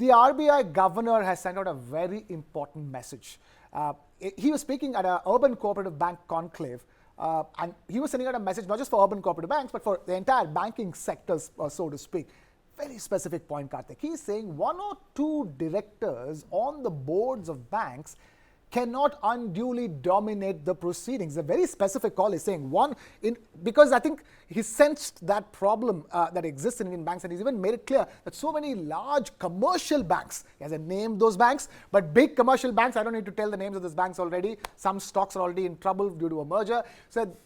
The RBI governor has sent out a very important message. He was speaking at an urban cooperative bank conclave, and he was sending out a message not just for urban cooperative banks, but for the entire banking sectors, so to speak. Very specific point, Kartik. He's saying one or two directors on the boards of banks cannot unduly dominate the proceedings. A very specific call is saying because I think he sensed that problem that exists in Indian banks, and he's even made it clear that so many large commercial banks, he hasn't named those banks, but big commercial banks, I don't need to tell the names of those banks already, some stocks are already in trouble due to a merger. So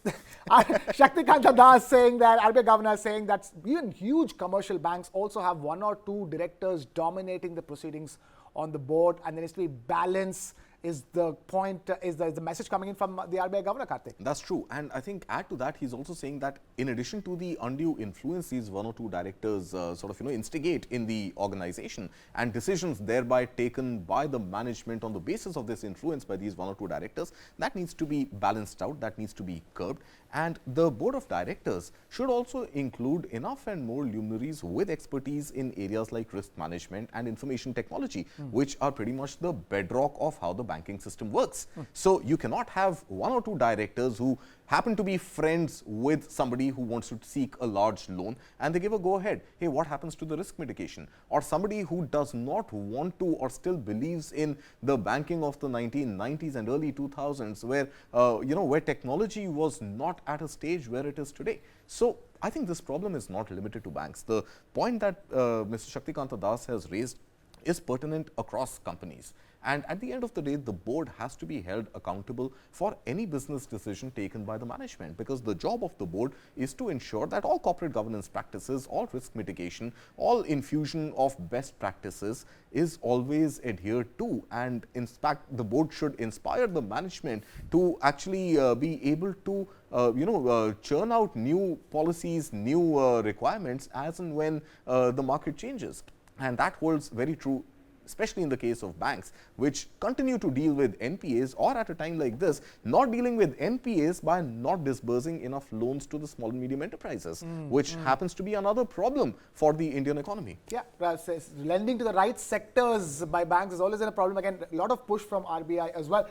Shaktikanta Das saying that, RBI governor saying that even huge commercial banks also have one or two directors dominating the proceedings on the board, and there needs to be balance. Is the point, is the message coming in from the RBI governor, Kartik? That's true. And I think add to that, he's also saying that in addition to the undue influence these one or two directors instigate in the organization, and decisions thereby taken by the management on the basis of this influence by these one or two directors, that needs to be balanced out, that needs to be curbed. And the board of directors should also include enough and more luminaries with expertise in areas like risk management and information technology, which are pretty much the bedrock of how the banking system works. So you cannot have one or two directors who happen to be friends with somebody who wants to seek a large loan, and they give a go-ahead. Hey, what happens to the risk mitigation? Or somebody who does not want to or still believes in the banking of the 1990s and early 2000s, where where technology was not at a stage where it is today. So I think this problem is not limited to banks. The point that Mr. Shaktikanta Das has raised is pertinent across companies. And at the end of the day, the board has to be held accountable for any business decision taken by the management, because the job of the board is to ensure that all corporate governance practices, all risk mitigation, all infusion of best practices is always adhered to. And in fact, the board should inspire the management to actually be able to churn out new policies, new requirements as and when the market changes. And that holds very true, especially in the case of banks, which continue to deal with NPAs, or at a time like this, not dealing with NPAs by not disbursing enough loans to the small and medium enterprises, which happens to be another problem for the Indian economy. Yeah, lending to the right sectors by banks is always a problem. Again, a lot of push from RBI as well.